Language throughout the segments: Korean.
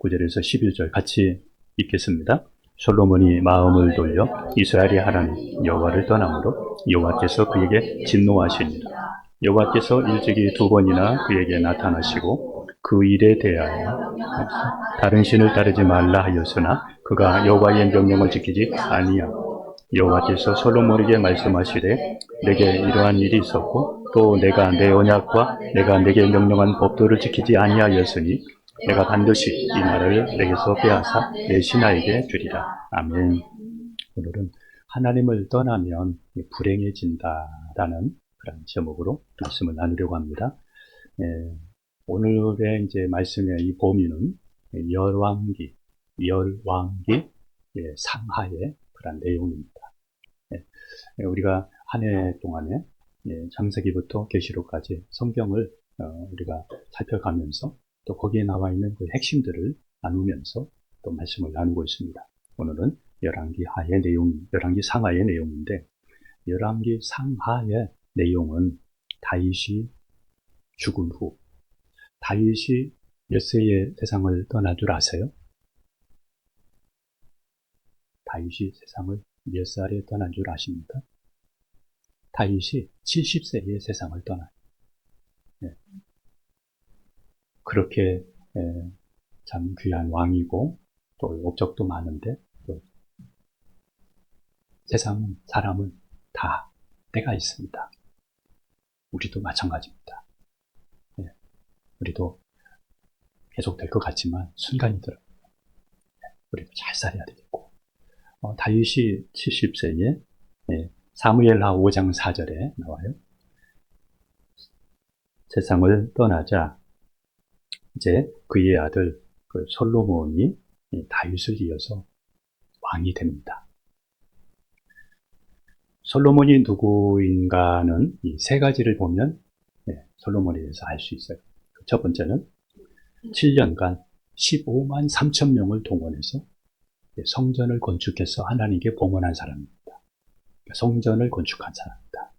9절에서 11절 같이 읽겠습니다. 솔로몬이 마음을 돌려 이스라엘의 하나님 여호와를 떠남으로 여호와께서 그에게 진노하시니라. 여호와께서 일찍이 2번이나 그에게 나타나시고 그 일에 대하여 다른 신을 따르지 말라 하였으나 그가 여호와의 명령을 지키지 아니하고 여호와께서 솔로몬에게 말씀하시되 내게 이러한 일이 있었고 또 내가 내 언약과 내가 내게 명령한 법도를 지키지 아니하였으니 내가 반드시 이 나라를 내게서 빼앗아 내 신하에게 주리라. 아멘. 오늘은 하나님을 떠나면 불행해진다라는 그런 제목으로 말씀을 나누려고 합니다. 오늘의 이제 말씀의 이 범위는 열왕기 상하의 그런 내용입니다. 우리가 한 해 동안에 창세기부터 계시록까지 성경을 우리가 살펴가면서 또 거기에 나와 있는 그 핵심들을 나누면서 또 말씀을 나누고 있습니다. 오늘은 열왕기 상하의 내용인데, 열왕기 상하의 내용은 다윗이 죽은 후, 다윗이 몇 세에 세상을 떠난 줄 아세요? 다윗이 세상을 몇 살에 떠난 줄 아십니까? 다윗이 70세에 세상을 떠나요. 그렇게 참 귀한 왕이고 또 업적도 많은데 또 사람은 다 때가 있습니다. 우리도 마찬가지입니다. 우리도 계속 될 것 같지만 순간이더라고요. 우리도 잘 살아야 되겠고, 다윗이 70세에 사무엘하 5장 4절에 나와요. 세상을 떠나자 이제 그의 아들 솔로몬이 다윗을 이어서 왕이 됩니다. 솔로몬이 누구인가는 이 세 가지를 보면 솔로몬에 대해서 알 수 있어요. 첫 번째는 7년간 15만 3천 명을 동원해서 성전을 건축해서 하나님께 봉헌한 사람입니다. 성전을 건축한 사람입니다.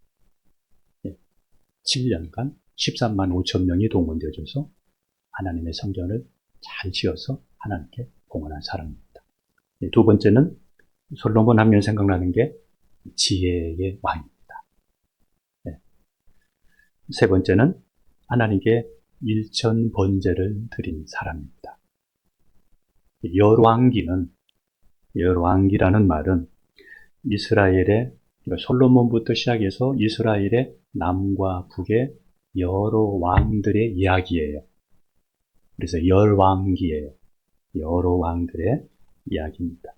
7년간 13만 5천 명이 동원되어져서 하나님의 성전을 잘 지어서 하나님께 봉헌한 사람입니다. 두 번째는 솔로몬 하면 생각나는 게 지혜의 왕입니다. 세 번째는 하나님께 일천 번제를 드린 사람입니다. 열왕기라는 말은 이스라엘의, 솔로몬부터 시작해서 이스라엘의 남과 북의 여러 왕들의 이야기예요. 그래서 열왕기예요. 여러 왕들의 이야기입니다.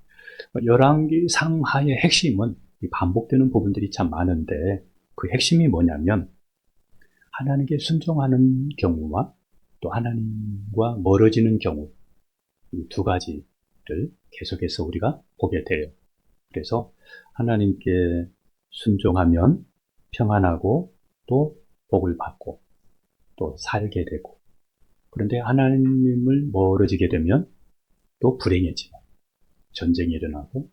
열왕기 상하의 핵심은 반복되는 부분들이 참 많은데, 그 핵심이 뭐냐면 하나님께 순종하는 경우와 또 하나님과 멀어지는 경우, 이 두 가지를 계속해서 우리가 보게 돼요. 그래서 하나님께 순종하면 평안하고 또 복을 받고 또 살게 되고, 그런데 하나님을 멀어지게 되면 또 불행해지고 전쟁이 일어나고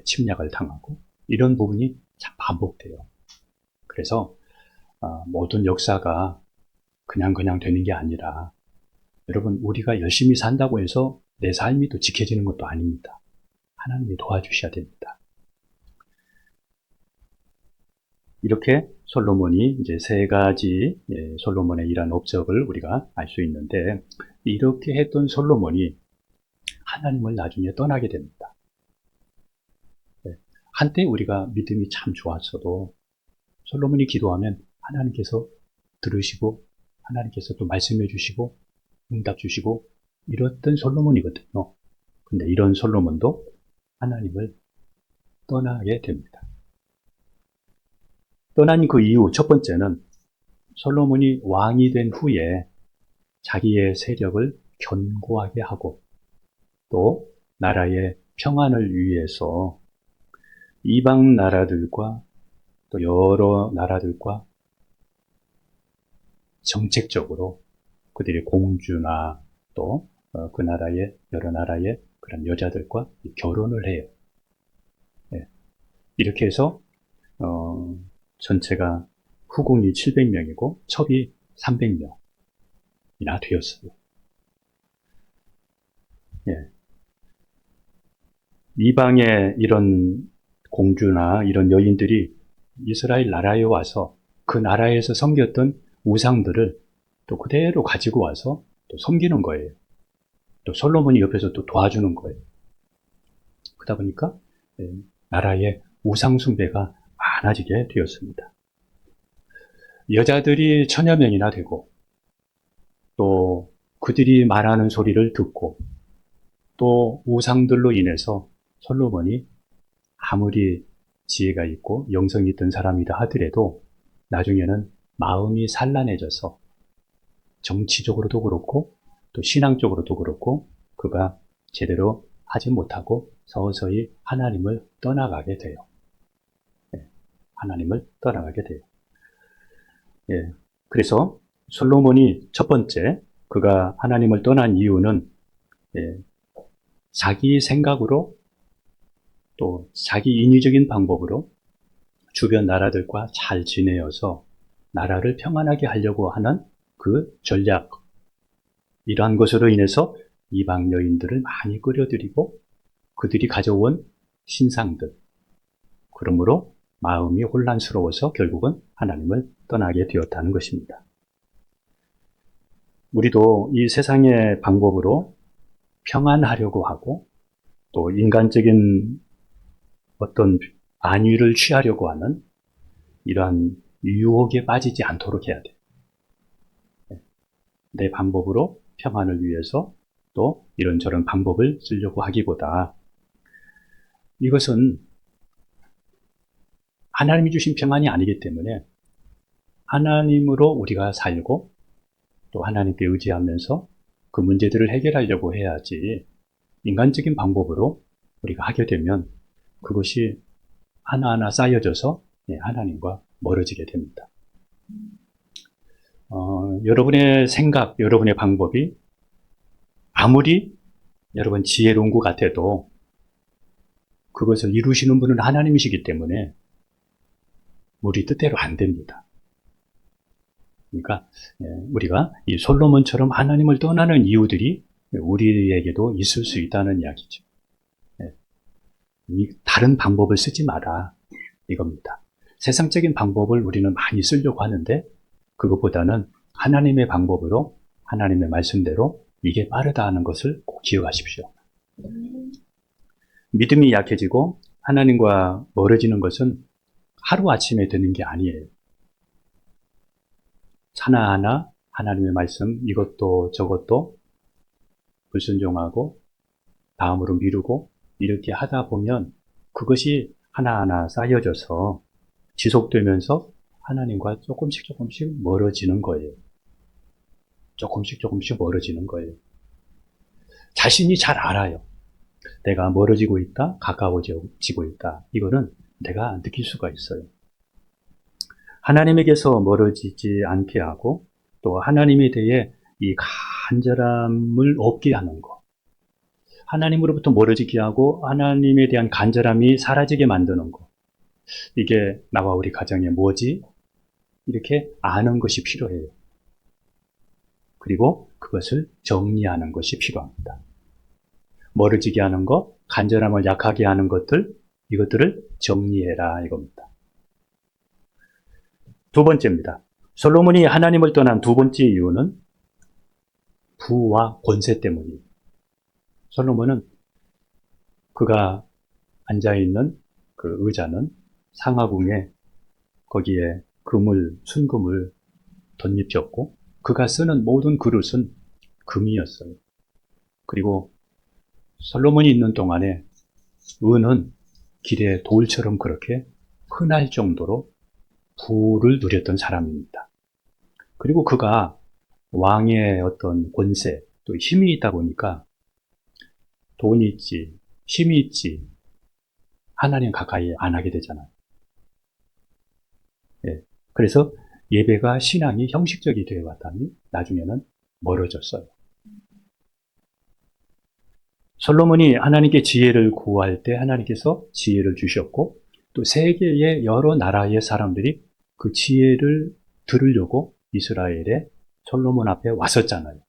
침략을 당하고, 이런 부분이 참 반복돼요. 그래서 모든 역사가 그냥 되는 게 아니라, 여러분, 우리가 열심히 산다고 해서 내 삶이 또 지켜지는 것도 아닙니다. 하나님이 도와주셔야 됩니다. 이렇게 솔로몬이 이제 세 가지 솔로몬의 이러한 업적을 우리가 알 수 있는데, 이렇게 했던 솔로몬이 하나님을 나중에 떠나게 됩니다. 한때 우리가 믿음이 참 좋았어도 솔로몬이 기도하면 하나님께서 들으시고 하나님께서 또 말씀해 주시고 응답 주시고 이랬던 솔로몬이거든요. 근데 이런 솔로몬도 하나님을 떠나게 됩니다. 떠난 그 이유, 첫 번째는 솔로몬이 왕이 된 후에 자기의 세력을 견고하게 하고 또 나라의 평안을 위해서 이방 나라들과 또 여러 나라들과 정책적으로 그들의 공주나 또 그 나라의 여러 나라의 그런 여자들과 결혼을 해요. 이렇게 해서 전체가 후궁이 700명이고 첩이 300명이나 되었어요. 예. 이방의 이런 공주나 이런 여인들이 이스라엘 나라에 와서 그 나라에서 섬겼던 우상들을 또 그대로 가지고 와서 또 섬기는 거예요. 또 솔로몬이 옆에서 또 도와주는 거예요. 그러다 보니까 나라의 우상 숭배가 많아지게 되었습니다. 여자들이 천여 명이나 되고 또 그들이 말하는 소리를 듣고 또 우상들로 인해서 솔로몬이 아무리 지혜가 있고 영성이 있던 사람이다 하더라도 나중에는 마음이 산란해져서 정치적으로도 그렇고 또 신앙적으로도 그렇고 그가 제대로 하지 못하고 서서히 하나님을 떠나가게 돼요. 하나님을 떠나가게 돼요. 그래서 솔로몬이 첫 번째 그가 하나님을 떠난 이유는 자기 생각으로 또 자기 인위적인 방법으로 주변 나라들과 잘 지내어서 나라를 평안하게 하려고 하는 그 전략, 이러한 것으로 인해서 이방 여인들을 많이 끌어들이고 그들이 가져온 신상들, 그러므로 마음이 혼란스러워서 결국은 하나님을 떠나게 되었다는 것입니다. 우리도 이 세상의 방법으로 평안하려고 하고 또 인간적인 어떤 안위를 취하려고 하는 이러한 유혹에 빠지지 않도록 해야 돼. 내 방법으로 평안을 위해서 또 이런저런 방법을 쓰려고 하기보다 이것은 하나님이 주신 평안이 아니기 때문에 하나님으로 우리가 살고 또 하나님께 의지하면서 그 문제들을 해결하려고 해야지 인간적인 방법으로 우리가 하게 되면 그것이 하나하나 쌓여져서 하나님과 멀어지게 됩니다. 여러분의 생각, 여러분의 방법이 아무리 여러분 지혜로운 것 같아도 그것을 이루시는 분은 하나님이시기 때문에 우리 뜻대로 안 됩니다. 그러니까 우리가 이 솔로몬처럼 하나님을 떠나는 이유들이 우리에게도 있을 수 있다는 이야기죠. 다른 방법을 쓰지 마라 이겁니다. 세상적인 방법을 우리는 많이 쓰려고 하는데 그것보다는 하나님의 방법으로 하나님의 말씀대로 이게 빠르다 하는 것을 꼭 기억하십시오. 믿음이 약해지고 하나님과 멀어지는 것은 하루아침에 되는 게 아니에요. 하나하나 하나님의 말씀 이것도 저것도 불순종하고 다음으로 미루고 이렇게 하다 보면 그것이 하나하나 쌓여져서 지속되면서 하나님과 조금씩 멀어지는 거예요. 조금씩 멀어지는 거예요. 자신이 잘 알아요. 내가 멀어지고 있다, 가까워지고 있다. 이거는 내가 느낄 수가 있어요. 하나님에게서 멀어지지 않게 하고 또 하나님에 대해 이 간절함을 없게 하는 것. 하나님으로부터 멀어지게 하고 하나님에 대한 간절함이 사라지게 만드는 것. 이게 나와 우리 가정에 뭐지? 이렇게 아는 것이 필요해요. 그리고 그것을 정리하는 것이 필요합니다. 멀어지게 하는 것, 간절함을 약하게 하는 것들, 이것들을 정리해라 이겁니다. 두 번째입니다. 솔로몬이 하나님을 떠난 두 번째 이유는 부와 권세 때문이에요. 솔로몬은 그가 앉아있는 그 의자는 상하궁에 거기에 순금을 덧입혔고 그가 쓰는 모든 그릇은 금이었어요. 그리고 솔로몬이 있는 동안에 은은 길에 돌처럼 그렇게 흔할 정도로 부를 누렸던 사람입니다. 그리고 그가 왕의 어떤 권세, 또 힘이 있다 보니까 돈이 있지, 힘이 있지, 하나님 가까이 안 하게 되잖아요. 그래서 예배가 신앙이 형식적이 되어 왔다니 나중에는 멀어졌어요. 솔로몬이 하나님께 지혜를 구할 때 하나님께서 지혜를 주셨고 또 세계의 여러 나라의 사람들이 그 지혜를 들으려고 이스라엘에 솔로몬 앞에 왔었잖아요.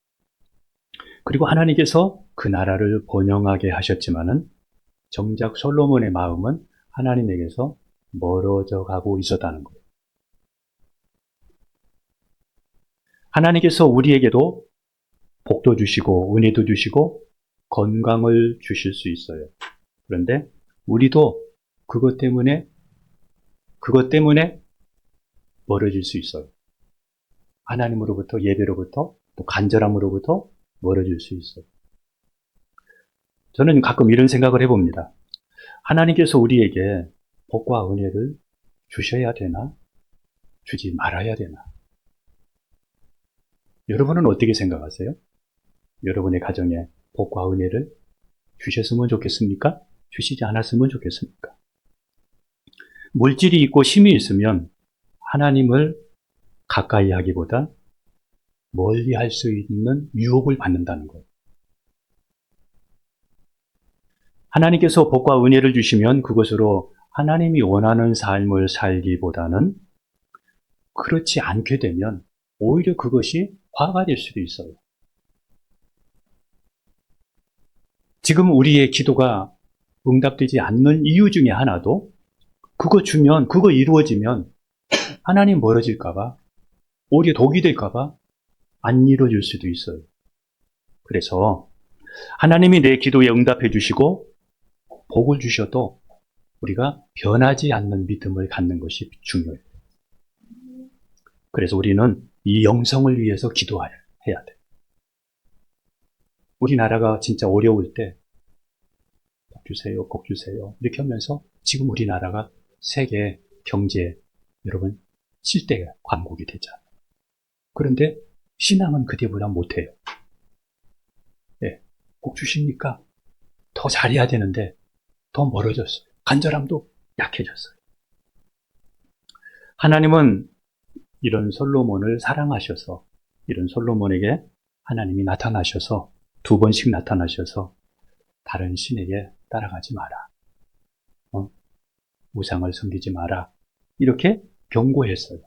그리고 하나님께서 그 나라를 번영하게 하셨지만은 정작 솔로몬의 마음은 하나님에게서 멀어져 가고 있었다는 거예요. 하나님께서 우리에게도 복도 주시고 은혜도 주시고 건강을 주실 수 있어요. 그런데 우리도 그것 때문에 멀어질 수 있어요. 하나님으로부터, 예배로부터, 또 간절함으로부터 멀어질 수 있어요. 저는 가끔 이런 생각을 해봅니다. 하나님께서 우리에게 복과 은혜를 주셔야 되나? 주지 말아야 되나? 여러분은 어떻게 생각하세요? 여러분의 가정에 복과 은혜를 주셨으면 좋겠습니까? 주시지 않았으면 좋겠습니까? 물질이 있고 힘이 있으면 하나님을 가까이 하기보다 멀리 할 수 있는 유혹을 받는다는 거예요. 하나님께서 복과 은혜를 주시면 그것으로 하나님이 원하는 삶을 살기보다는 그렇지 않게 되면 오히려 그것이 화가 될 수도 있어요. 지금 우리의 기도가 응답되지 않는 이유 중에 하나도 그거 이루어지면 하나님 멀어질까봐, 오히려 독이 될까봐 안 이루어질 수도 있어요. 그래서 하나님이 내 기도에 응답해 주시고 복을 주셔도 우리가 변하지 않는 믿음을 갖는 것이 중요해요. 그래서 우리는 이 영성을 위해서 기도해야 돼. 우리나라가 진짜 어려울 때 복 주세요, 복 주세요 이렇게 하면서 지금 우리나라가 세계 경제 여러분 7대 강국이 되잖아요. 그런데 신앙은 그때보다 못해요. 네, 복 주십니까? 더 잘해야 되는데 더 멀어졌어요. 간절함도 약해졌어요. 하나님은 이런 솔로몬을 사랑하셔서 이런 솔로몬에게 하나님이 나타나셔서 2번씩 나타나셔서 다른 신에게 따라가지 마라. 우상을 섬기지 마라. 이렇게 경고했어요.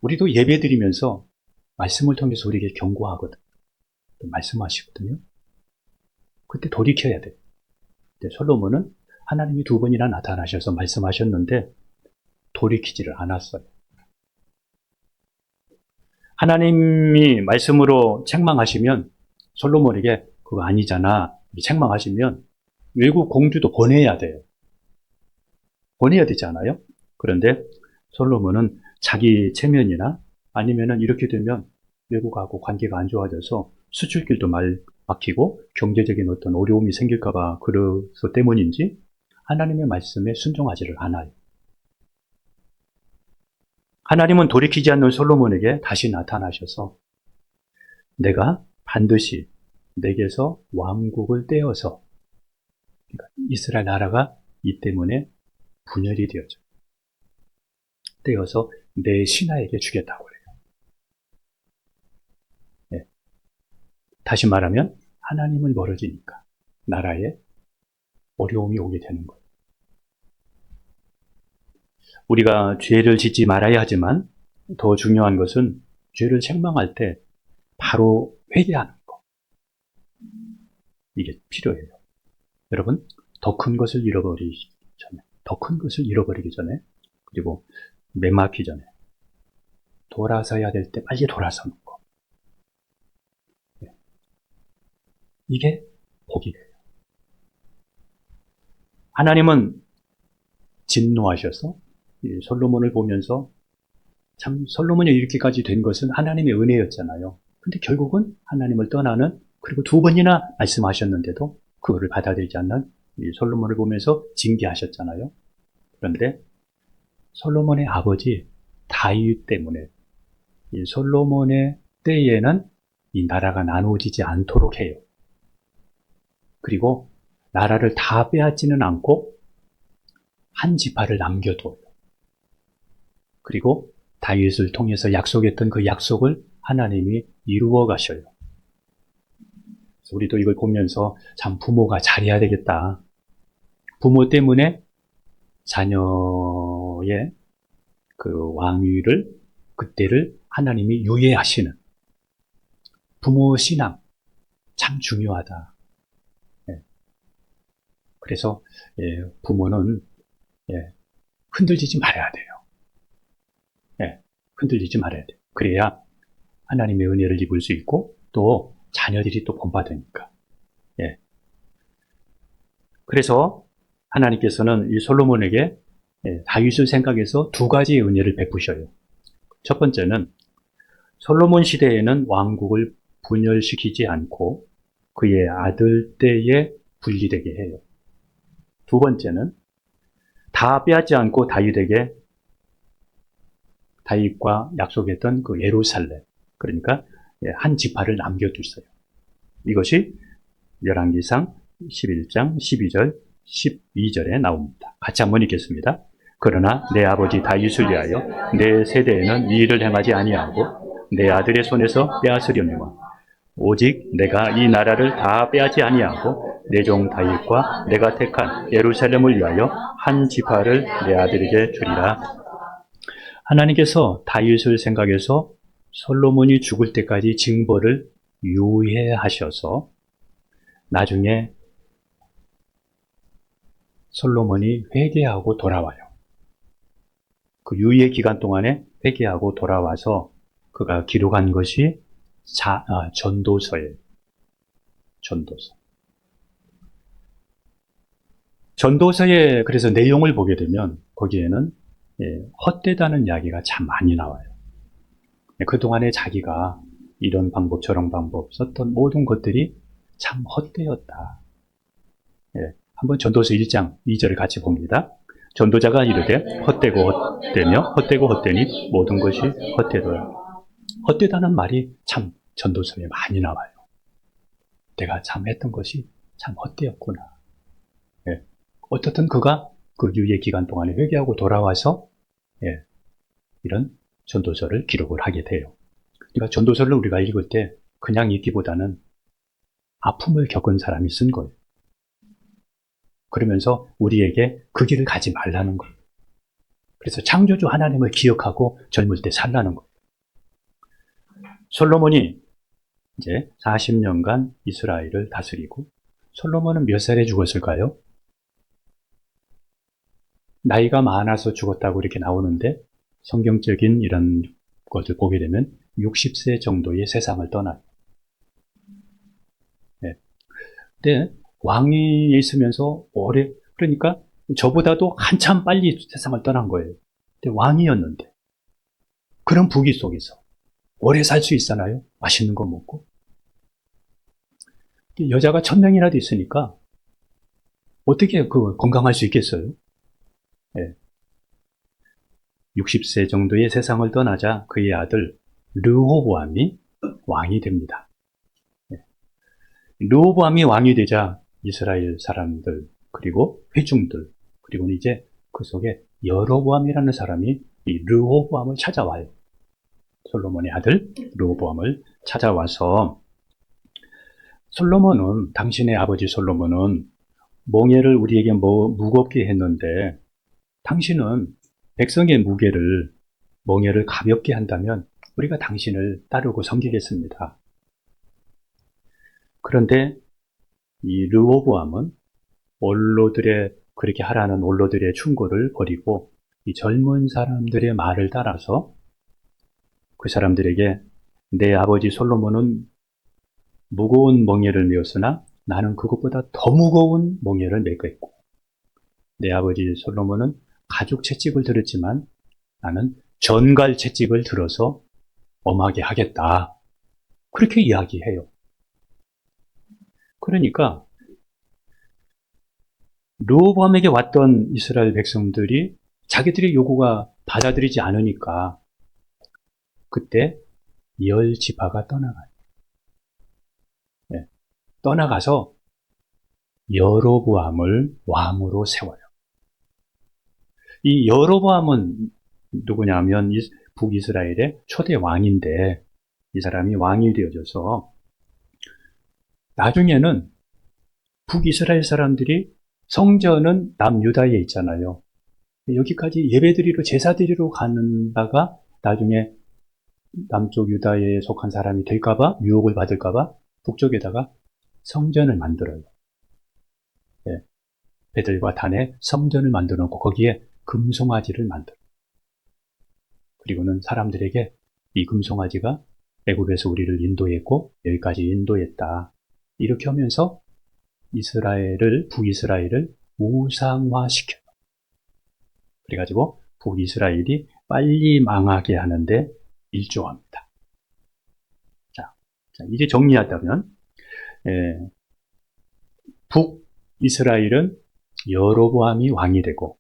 우리도 예배 드리면서 말씀을 통해서 우리에게 경고하거든. 말씀하시거든요. 그때 돌이켜야 돼. 솔로몬은 하나님이 2번이나 나타나셔서 말씀하셨는데 돌이키지를 않았어요. 하나님이 말씀으로 책망하시면 솔로몬에게 그거 아니잖아. 책망하시면 외국 공주도 보내야 돼요. 보내야 되지 않아요? 그런데 솔로몬은 자기 체면이나 아니면은 이렇게 되면 외국하고 관계가 안 좋아져서 수출길도 막히고 경제적인 어떤 어려움이 생길까봐 그래서 때문인지 하나님의 말씀에 순종하지를 않아요. 하나님은 돌이키지 않는 솔로몬에게 다시 나타나셔서 내가 반드시 내게서 왕국을 떼어서 그러니까 이스라엘 나라가 이 때문에 분열이 되어져. 떼어서 내 신하에게 주겠다고 그래요. 네. 다시 말하면 하나님을 멀어지니까 나라에 어려움이 오게 되는 거예요. 우리가 죄를 짓지 말아야 하지만 더 중요한 것은 죄를 책망할 때 바로 회개하는 거. 이게 필요해요. 여러분, 더 큰 것을 잃어버리기 전에, 그리고 맥막기 전에 돌아서야 될 때 빨리 돌아서는 거. 이게 복이에요. 하나님은 진노하셔서 솔로몬을 보면서 참 솔로몬이 이렇게까지 된 것은 하나님의 은혜였잖아요. 근데 결국은 하나님을 떠나는 그리고 2번이나 말씀하셨는데도 그거를 받아들이지 않는 솔로몬을 보면서 징계하셨잖아요. 그런데 솔로몬의 아버지 다윗 때문에 솔로몬의 때에는 이 나라가 나누어지지 않도록 해요. 그리고 나라를 다 빼앗지는 않고 한 지파를 남겨둬요. 그리고 다윗을 통해서 약속했던 그 약속을 하나님이 이루어 가셔요. 우리도 이걸 보면서 참 부모가 잘해야 되겠다. 부모 때문에 자녀의 그 왕위를 그때를 하나님이 유예하시는 부모 신앙, 참 중요하다. 예. 그래서 부모는 흔들리지 말아야 돼요. 흔들리지 말아야 돼요. 그래야 하나님의 은혜를 입을 수 있고 또 자녀들이 또 본받으니까. 그래서 하나님께서는 이 솔로몬에게 다윗을 생각해서 두 가지의 은혜를 베푸셔요. 첫 번째는 솔로몬 시대에는 왕국을 분열시키지 않고 그의 아들 때에 분리되게 해요. 두 번째는 다 빼앗지 않고 다윗과 약속했던 그 예루살렘, 그러니까 한 지파를 남겨두어요. 이것이 열왕기상 11장 12절 12절에 나옵니다. 같이 한번 읽겠습니다. 그러나 내 아버지 다윗을 위하여 내 세대에는 이 일을 행하지 아니하고 내 아들의 손에서 빼앗으려니와 오직 내가 이 나라를 다 빼앗지 아니하고 내 종 다윗과 내가 택한 예루살렘을 위하여 한 지파를 내 아들에게 주리라. 하나님께서 다윗을 생각해서 솔로몬이 죽을 때까지 징벌을 유예하셔서 나중에 솔로몬이 회개하고 돌아와요. 그 유예 기간 동안에 회개하고 돌아와서 그가 기록한 것이 전도서예요. 전도서. 전도서의 그래서 내용을 보게 되면 거기에는 헛되다는 이야기가 참 많이 나와요. 그동안에 자기가 이런 방법 저런 방법 썼던 모든 것들이 참 헛되었다. 한번 전도서 1장 2절을 같이 봅니다. 전도자가 이르되 헛되고 헛되며 헛되고 헛되니 모든 것이 헛되도다. 헛되다는 말이 참 전도서에 많이 나와요. 내가 참 했던 것이 참 헛되었구나. 어떻든 그가 그 유예 기간 동안에 회개하고 돌아와서 이런 전도서를 기록을 하게 돼요. 그러니까 전도서를 우리가 읽을 때 그냥 읽기보다는 아픔을 겪은 사람이 쓴 거예요. 그러면서 우리에게 그 길을 가지 말라는 거예요. 그래서 창조주 하나님을 기억하고 젊을 때 살라는 거예요. 솔로몬이 이제 40년간 이스라엘을 다스리고 솔로몬은 몇 살에 죽었을까요? 나이가 많아서 죽었다고 이렇게 나오는데 성경적인 이런 것을 보게 되면 60세 정도의 세상을 떠나요. 근데 왕이 있으면서 그러니까 저보다도 한참 빨리 세상을 떠난 거예요. 근데 왕이었는데 그런 부귀 속에서 오래 살 수 있잖아요. 맛있는 거 먹고. 여자가 1000명이라도 있으니까 어떻게 건강할 수 있겠어요? 60세 정도의 세상을 떠나자 그의 아들 르호보암이 왕이 됩니다. 르호보암이 왕이 되자 이스라엘 사람들 그리고 회중들 그리고 이제 그 속에 여로보암이라는 사람이 이 르호보암을 찾아와요. 솔로몬의 아들 르호보암을 찾아와서 솔로몬은 당신의 아버지 솔로몬은 몽예를 우리에게 무겁게 했는데 당신은 백성의 무게를 몽예를 가볍게 한다면 우리가 당신을 따르고 섬기겠습니다. 그런데 이 르호보암은 그렇게 하라는 원로들의 충고를 버리고 이 젊은 사람들의 말을 따라서 그 사람들에게 내 아버지 솔로몬은 무거운 멍에를 메었으나 나는 그것보다 더 무거운 멍에를 메겠고 내 아버지 솔로몬은 가죽 채찍을 들었지만 나는 전갈 채찍을 들어서 엄하게 하겠다. 그렇게 이야기해요. 그러니까 르호보암에게 왔던 이스라엘 백성들이 자기들의 요구가 받아들이지 않으니까 그때 10지파가 떠나가요. 떠나가서 여로보암을 왕으로 세워요. 이 여로보암은 누구냐면 북이스라엘의 초대 왕인데 이 사람이 왕이 되어져서 나중에는 북이스라엘 사람들이 성전은 남유다에 있잖아요. 여기까지 예배드리러 제사드리러 가는 바가 나중에 남쪽 유다에 속한 사람이 될까봐 유혹을 받을까봐 북쪽에다가 성전을 만들어요. 예, 베들과 단에 성전을 만들어 놓고 거기에 금송아지를 만들어요. 그리고는 사람들에게 이 금송아지가 애굽에서 우리를 인도했고 여기까지 인도했다. 이렇게 하면서 북이스라엘을 우상화시켜요. 그래가지고 북이스라엘이 빨리 망하게 하는데 일조합니다. 자, 이제 정리하자면 북이스라엘은 여로보암이 왕이 되고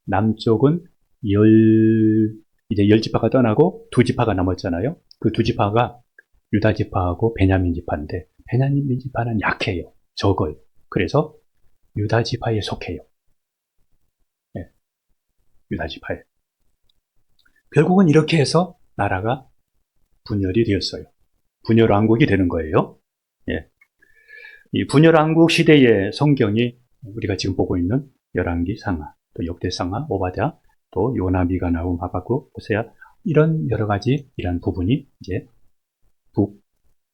남쪽은 이제 10지파가 떠나고 2지파가 남았잖아요. 그 2지파가 유다 지파하고 베냐민 지파인데 베냐민 지파는 약해요. 적어요. 그래서 유다 지파에 속해요. 유다 지파에. 결국은 이렇게 해서 나라가 분열이 되었어요. 분열왕국이 되는 거예요. 이 분열왕국 시대의 성경이 우리가 지금 보고 있는 열왕기 상하, 또 역대상하, 오바댜, 또 요나, 미가, 나훔, 하박국, 호세아 이런 여러 가지 이런 부분이 이제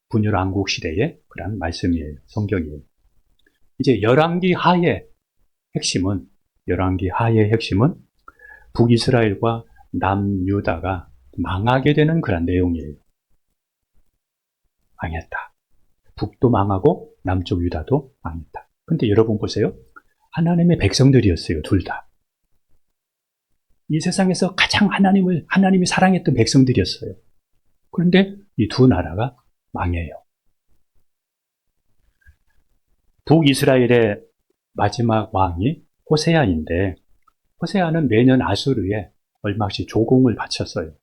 분열왕국 시대의 그런 말씀이에요. 성경이에요. 이제 열왕기 하의 핵심은 북이스라엘과 남유다가 망하게 되는 그런 내용이에요. 망했다. 북도 망하고 남쪽 유다도 망했다. 근데 여러분 보세요. 하나님의 백성들이었어요. 둘 다. 이 세상에서 가장 하나님이 사랑했던 백성들이었어요. 그런데 이 두 나라가 망해요. 북이스라엘의 마지막 왕이 호세아인데 호세아는 매년 아수르에 얼마씩 조공을 바쳤어요.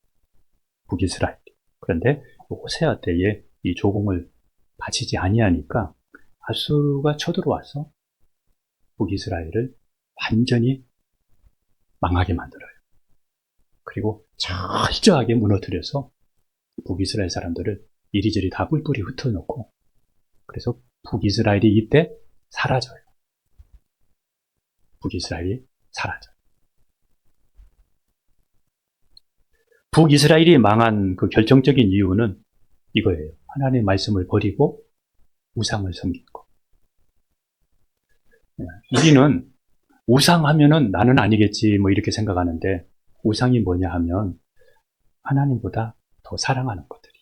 북이스라엘이. 그런데 호세아 때에 이 조공을 바치지 아니하니까 아수르가 쳐들어와서 북이스라엘을 완전히 망하게 만들어요. 그리고 철저하게 무너뜨려서 북이스라엘 사람들을 이리저리 다 뿔뿔이 흩어놓고 그래서 북이스라엘이 이때 사라져요. 북이스라엘이 사라져요. 북이스라엘이 망한 그 결정적인 이유는 이거예요. 하나님의 말씀을 버리고 우상을 섬긴 거. 우리는 우상하면은 나는 아니겠지 뭐 이렇게 생각하는데 우상이 뭐냐 하면 하나님보다 더 사랑하는 것들이.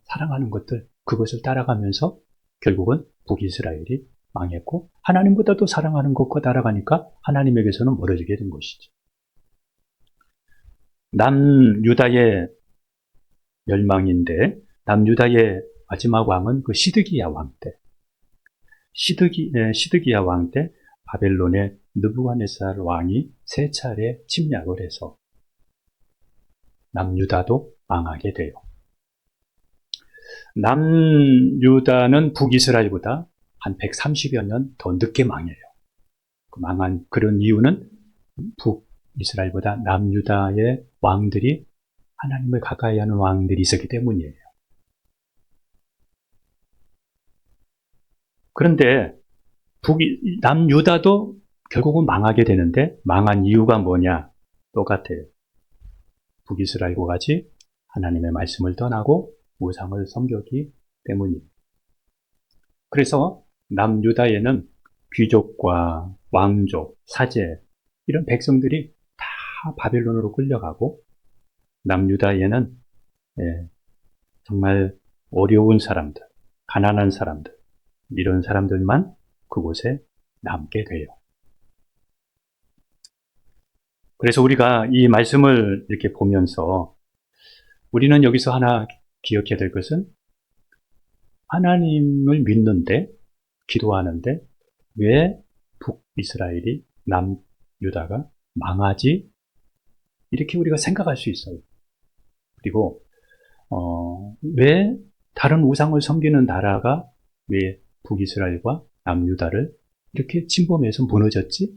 사랑하는 것들, 그것을 따라가면서 결국은 북이스라엘이 망했고 하나님보다도 사랑하는 것과 따라가니까 하나님에게서는 멀어지게 된 것이죠. 남유다의 멸망인데 남유다의 마지막 왕은 그 시드기야 왕 때. 시드기야 왕 때 바벨론의 느부갓네살 왕이 3차례 침략을 해서 남유다도 망하게 돼요. 남유다는 북이스라엘보다 한 130여 년 더 늦게 망해요. 망한 그런 이유는 북이스라엘보다 남유다의 왕들이 하나님을 가까이 하는 왕들이 있었기 때문이에요. 그런데 남유다도 결국은 망하게 되는데 망한 이유가 뭐냐? 똑같아요. 북이스라엘과 같이 하나님의 말씀을 떠나고 우상을 섬겼기 때문이에요. 그래서 남유다에는 귀족과 왕족, 사제 이런 백성들이 다 바벨론으로 끌려가고 남유다에는 정말 어려운 사람들, 가난한 사람들 이런 사람들만 그곳에 남게 돼요. 그래서 우리가 이 말씀을 이렇게 보면서 우리는 여기서 하나 기억해야 될 것은 하나님을 믿는데 기도하는데 왜 북이스라엘이 남유다가 망하지? 이렇게 우리가 생각할 수 있어요. 그리고 왜 다른 우상을 섬기는 나라가 왜 북이스라엘과 남유다를 이렇게 침범해서 무너졌지?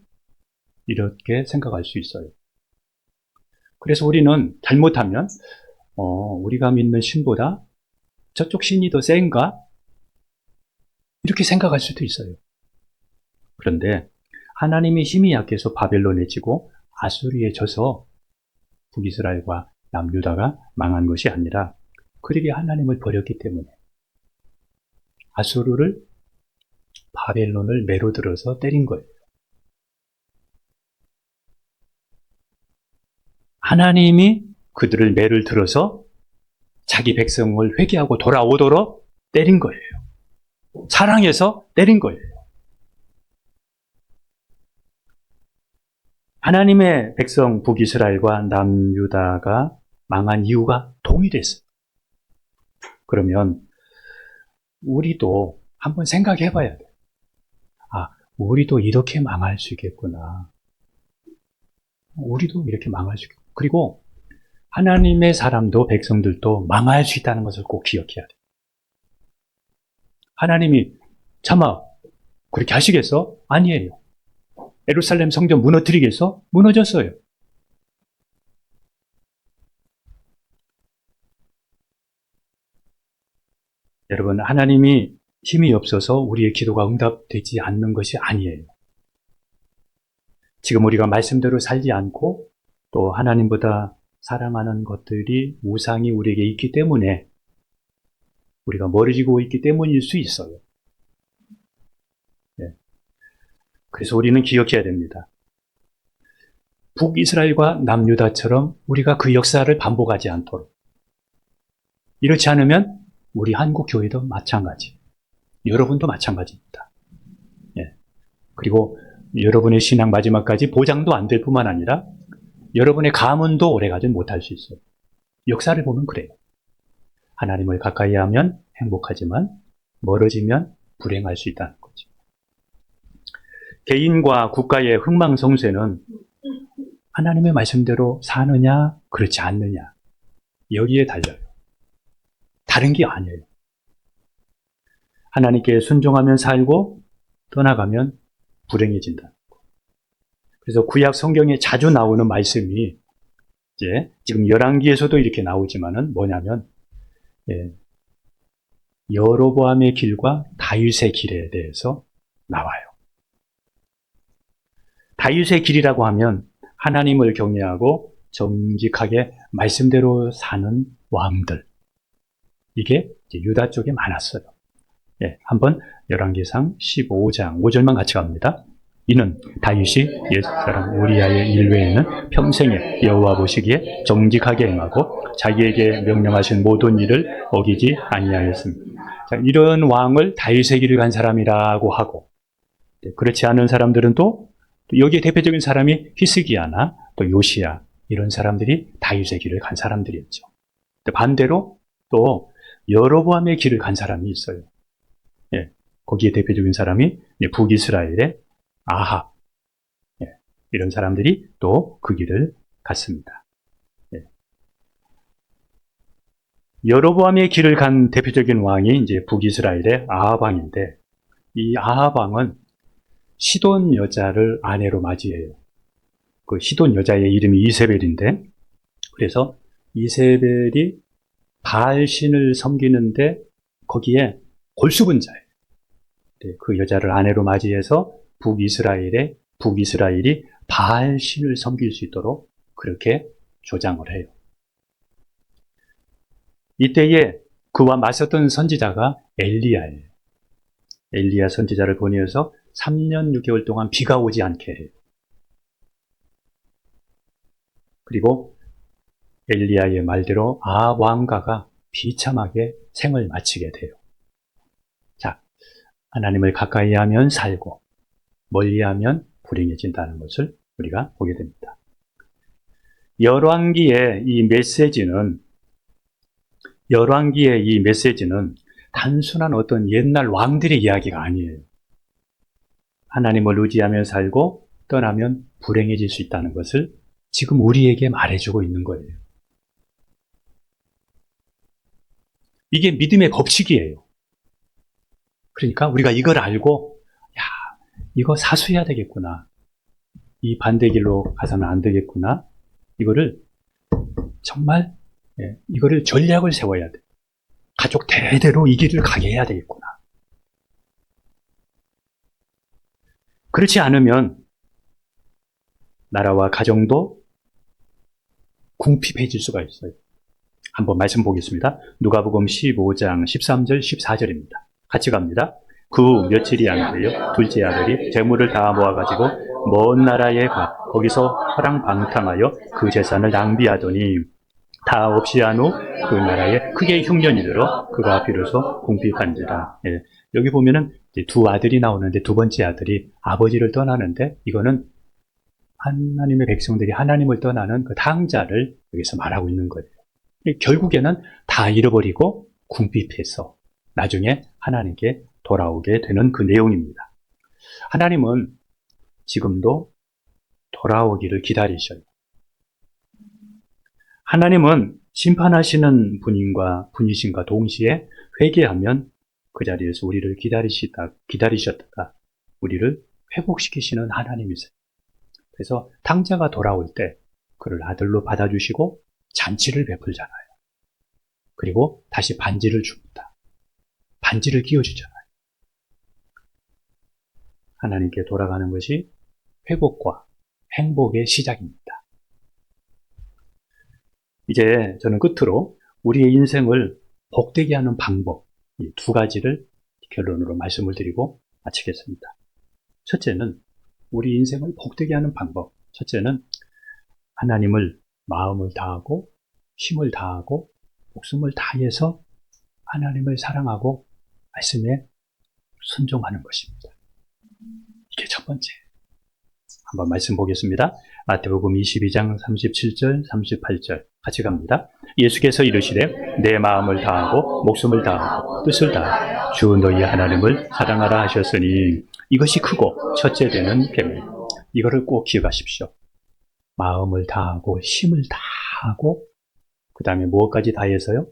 이렇게 생각할 수 있어요. 그래서 우리는 잘못하면 우리가 믿는 신보다 저쪽 신이 더 센가? 이렇게 생각할 수도 있어요. 그런데 하나님의 힘이 약해서 바벨론에 지고 아수리에 져서 북이스라엘과 남유다가 망한 것이 아니라 그들이 하나님을 버렸기 때문에 아수르를 바벨론을 매로 들어서 때린 거예요. 하나님이 그들을 매를 들어서 자기 백성을 회개하고 돌아오도록 때린 거예요. 사랑해서 때린 거예요. 하나님의 백성 북이스라엘과 남유다가 망한 이유가 동일했어요. 그러면 우리도 한번 생각해 봐야 돼요. 아, 우리도 이렇게 망할 수 있겠구나. 우리도 이렇게 망할 수 있겠구나. 그리고 하나님의 사람도 백성들도 망할 수 있다는 것을 꼭 기억해야 돼요. 하나님이 참아 그렇게 하시겠어? 아니에요. 예루살렘 성전 무너뜨리겠어? 무너졌어요. 여러분, 하나님이 힘이 없어서 우리의 기도가 응답되지 않는 것이 아니에요. 지금 우리가 말씀대로 살지 않고 또 하나님보다 사랑하는 것들이 우상이 우리에게 있기 때문에 우리가 멀어지고 있기 때문일 수 있어요. 네. 그래서 우리는 기억해야 됩니다. 북이스라엘과 남유다처럼 우리가 그 역사를 반복하지 않도록. 이렇지 않으면 우리 한국 교회도 마찬가지. 여러분도 마찬가지입니다. 예. 그리고 여러분의 신앙 마지막까지 보장도 안 될 뿐만 아니라 여러분의 가문도 오래가지 못할 수 있어요. 역사를 보면 그래요. 하나님을 가까이 하면 행복하지만 멀어지면 불행할 수 있다는 거죠. 개인과 국가의 흥망성쇠는 하나님의 말씀대로 사느냐 그렇지 않느냐 여기에 달려요. 다른 게 아니에요. 하나님께 순종하면 살고 떠나가면 불행해진다. 그래서 구약 성경에 자주 나오는 말씀이 이제 지금 열왕기에서도 이렇게 나오지만은 뭐냐면 여로보암의 길과 다윗의 길에 대해서 나와요. 다윗의 길이라고 하면 하나님을 경외하고 정직하게 말씀대로 사는 왕들. 이게 이제 유다 쪽에 많았어요. 한번 열왕기상 15장 5절만 같이 갑니다. 이는 다윗이 옛사람 우리아의 일외에는 평생에 여호와 보시기에 정직하게 행하고 자기에게 명령하신 모든 일을 어기지 아니하였습니다. 자, 이런 왕을 다윗의 길을 간 사람이라고 하고, 그렇지 않은 사람들은 또 여기에 대표적인 사람이 히스기야나 또 요시야 이런 사람들이 다윗의 길을 간 사람들이었죠. 반대로 또 여로보암의 길을 간 사람이 있어요. 거기에 대표적인 사람이 북이스라엘의 아합, 이런 사람들이 또 그 길을 갔습니다. 여로보암의 길을 간 대표적인 왕이 이제 북이스라엘의 아합 왕인데, 이 아합 왕은 시돈 여자를 아내로 맞이해요. 그 시돈 여자의 이름이 이세벨인데, 그래서 이세벨이 바알신을 섬기는데 거기에 골수분자예요. 그 여자를 아내로 맞이해서 북이스라엘이 바알신을 섬길 수 있도록 그렇게 조장을 해요. 이때에 그와 맞섰던 선지자가 엘리야예요. 엘리야 선지자를 보내어서 3년 6개월 동안 비가 오지 않게 해요. 그리고 엘리야의 말대로 아합 왕가가 비참하게 생을 마치게 돼요. 자, 하나님을 가까이 하면 살고 멀리 하면 불행해진다는 것을 우리가 보게 됩니다. 열왕기의 이 메시지는 단순한 어떤 옛날 왕들의 이야기가 아니에요. 하나님을 의지하며 살고 떠나면 불행해질 수 있다는 것을 지금 우리에게 말해주고 있는 거예요. 이게 믿음의 법칙이에요. 그러니까 우리가 이걸 알고 이거 사수해야 되겠구나. 이 반대길로 가서는 안 되겠구나. 이거를 정말 이거를 전략을 세워야 돼. 가족 대대로 이 길을 가게 해야 되겠구나. 그렇지 않으면 나라와 가정도 궁핍해질 수가 있어요. 한번 말씀 보겠습니다. 누가복음 15장 13절 14절입니다. 같이 갑니다. 그 며칠이 안 돼요. 둘째 아들이 재물을 다 모아가지고 먼 나라에 가 거기서 허랑방탕하여 그 재산을 낭비하더니 다 없이 한 후 그 나라에 크게 흉년이 들어 그가 비로소 궁핍한지라. 예. 여기 보면은 이제 두 아들이 나오는데 두 번째 아들이 아버지를 떠나는데 이거는 하나님의 백성들이 하나님을 떠나는 그 탕자를 여기서 말하고 있는 거예요. 결국에는 다 잃어버리고 궁핍해서 나중에 하나님께 돌아오게 되는 그 내용입니다. 하나님은 지금도 돌아오기를 기다리셔요. 하나님은 심판하시는 분이신과 동시에 회개하면 그 자리에서 우리를 기다리셨다가 우리를 회복시키시는 하나님이세요. 그래서 탕자가 돌아올 때 그를 아들로 받아주시고 잔치를 베풀잖아요. 그리고 다시 반지를 줍니다. 반지를 끼워주잖아요. 하나님께 돌아가는 것이 회복과 행복의 시작입니다. 이제 저는 끝으로 우리의 인생을 복되게 하는 방법, 이 두 가지를 결론으로 말씀을 드리고 마치겠습니다. 첫째는 우리 인생을 복되게 하는 방법. 첫째는 하나님을 마음을 다하고 힘을 다하고 목숨을 다해서 하나님을 사랑하고 말씀에 순종하는 것입니다. 이게 첫 번째. 한번 말씀 보겠습니다. 마태복음 22장 37절, 38절 같이 갑니다. 예수께서 이르시되 내 마음을 다하고 목숨을 다하고 뜻을 다하고 주 너희 하나님을 사랑하라 하셨으니 이것이 크고 첫째 되는 계명. 이거를 꼭 기억하십시오. 마음을 다하고 힘을 다하고 그 다음에 무엇까지 다해서요?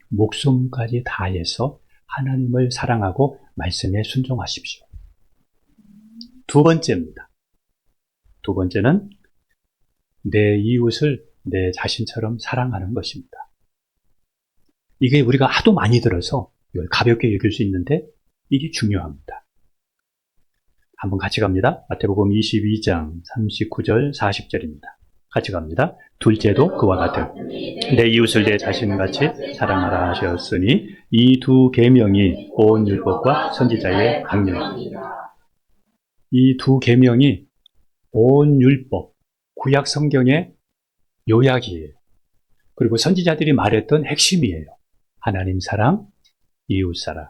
목숨까지 다해서 하나님을 사랑하고 말씀에 순종하십시오. 두 번째입니다. 두 번째는 내 이웃을 내 자신처럼 사랑하는 것입니다. 이게 우리가 하도 많이 들어서 가볍게 여길 수 있는데 이게 중요합니다. 한번 같이 갑니다. 마태복음 22장 39절 40절입니다. 같이 갑니다. 둘째도 그와 같은 내 이웃을 내 자신같이 사랑하라 하셨으니 이 두 계명이 온 율법과 선지자의 강령입니다. 이 두 계명이 온 율법, 구약 성경의 요약이에요. 그리고 선지자들이 말했던 핵심이에요. 하나님 사랑, 이웃 사랑.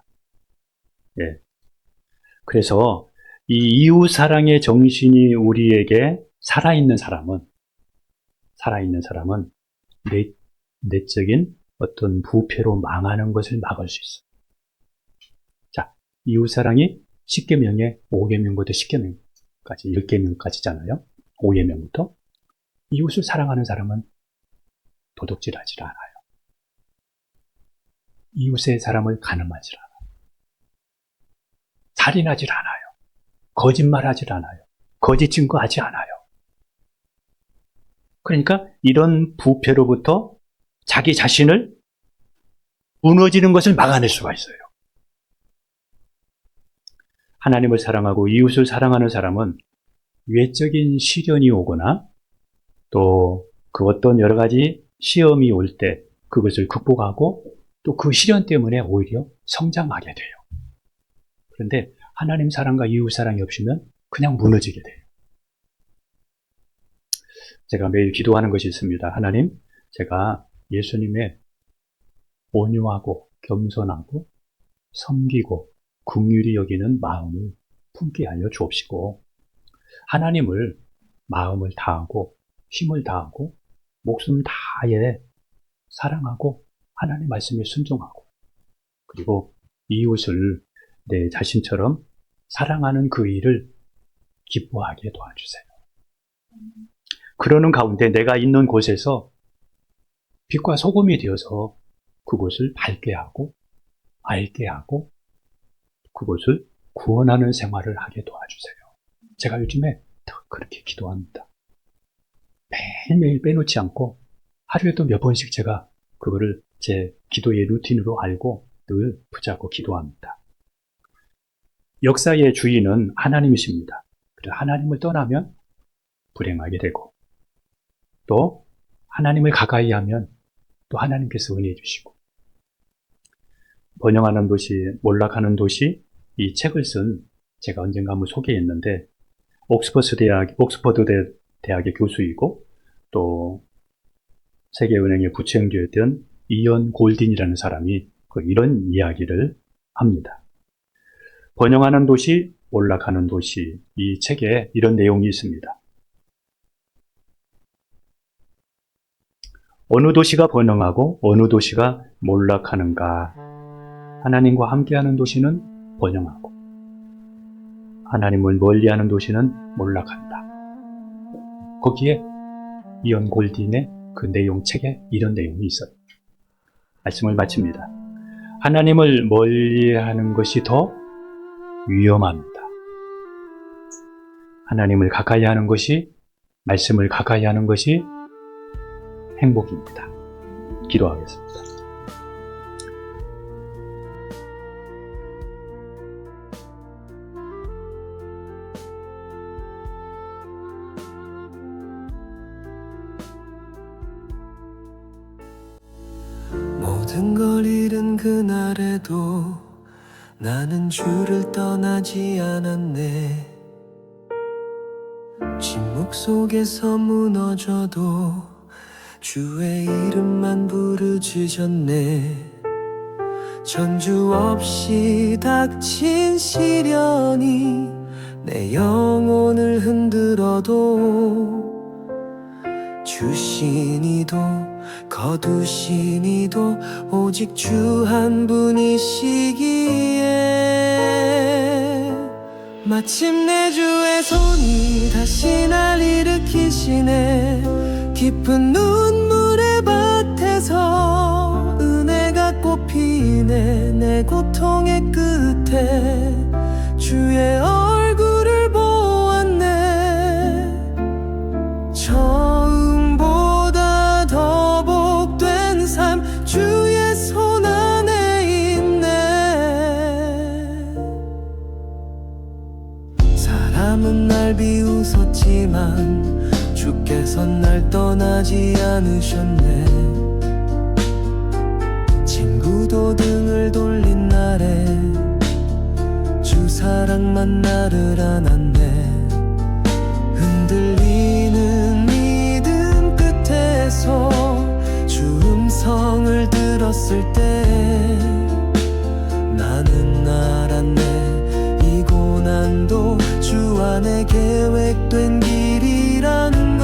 예. 그래서 이 이웃 사랑의 정신이 우리에게 살아있는 사람은 내적인 어떤 부패로 망하는 것을 막을 수 있어요. 자, 이웃 사랑이 10계명에 5계명부터 10계명까지 10계명까지잖아요. 5계명부터. 이웃을 사랑하는 사람은 도둑질하지 않아요. 이웃의 사람을 가늠하지 않아요. 살인하지 않아요. 거짓말하지 않아요. 거짓 증거하지 않아요. 그러니까 이런 부패로부터 자기 자신을 무너지는 것을 막아낼 수가 있어요. 하나님을 사랑하고 이웃을 사랑하는 사람은 외적인 시련이 오거나 또 그 어떤 여러 가지 시험이 올 때 그것을 극복하고 또 그 시련 때문에 오히려 성장하게 돼요. 그런데 하나님 사랑과 이웃 사랑이 없으면 그냥 무너지게 돼요. 제가 매일 기도하는 것이 있습니다. 하나님, 제가 예수님의 온유하고 겸손하고 섬기고 긍휼히 여기는 마음을 품게 하여 주옵시고 하나님을 마음을 다하고 힘을 다하고 목숨 다해 사랑하고 하나님 말씀에 순종하고 그리고 이웃을 내 자신처럼 사랑하는 그 일을 기뻐하게 도와주세요. 그러는 가운데 내가 있는 곳에서 빛과 소금이 되어서 그곳을 밝게 하고 알게 하고 그곳을 구원하는 생활을 하게 도와주세요. 제가 요즘에 그렇게 기도합니다. 매일매일 빼놓지 않고 하루에도 몇 번씩 제가 그거를 제 기도의 루틴으로 알고 늘 붙잡고 기도합니다. 역사의 주인은 하나님이십니다. 그래서 하나님을 떠나면 불행하게 되고 또 하나님을 가까이 하면 또 하나님께서 은혜해 주시고, 번영하는 도시, 몰락하는 도시, 이 책을 쓴 제가 언젠가 한번 소개했는데 옥스퍼드 대학의 교수이고 또 세계은행의 부총재였던 이언 골딘이라는 사람이 이런 이야기를 합니다. 번영하는 도시, 몰락하는 도시, 이 책에 이런 내용이 있습니다. 어느 도시가 번영하고 어느 도시가 몰락하는가? 하나님과 함께하는 도시는 번영하고 하나님을 멀리하는 도시는 몰락한다. 거기에 이언 골딘의 그 내용 책에 이런 내용이 있어요. 말씀을 마칩니다. 하나님을 멀리하는 것이 더 위험합니다. 하나님을 가까이 하는 것이, 말씀을 가까이 하는 것이 행복입니다. 기도하겠습니다. 모든 걸 잃은 그날에도 나는 주를 떠나지 않았네. 침묵 속에서 무너져도 주의 이름만 부르짖었네. 전주 없이 닥친 시련이 내 영혼을 흔들어도 주신 이도 거두신 이도 오직 주 한 분이시기에 마침내 주의 손이 다시 날 일으키시네. 깊은 눈물의 밭에서 은혜가 꽃피네. 내 고통의 끝에 주의 얼굴을 보았네. 처음보다 더 복된 삶 주의 손 안에 있네. 사람은 날 비웃었지만 주께선 날 떠나지 않으셨네. 친구도 등을 돌린 날에 주 사랑만 나를 안았네. 흔들리는 믿음 끝에서 주 음성을 들었을 때 나는 알았네. 이 고난도 주 안에 계획된 길이라는 걸.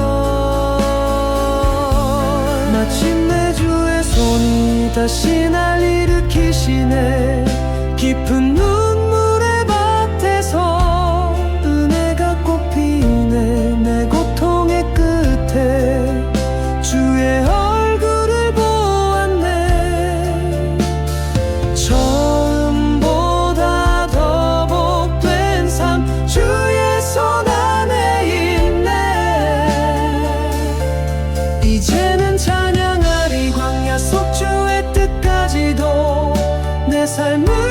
마침내 주의 손이 다시 날 일으키시네. 깊은 눈물의 밭에서 은혜가 꽃피네. 내 고통의 끝에 주의 얼굴을 보았네. 처음보다 더 복된 삶 주의 손 안에 있네. 이제는 찬양하리 광야 속 주의 뜻까지도 내 삶을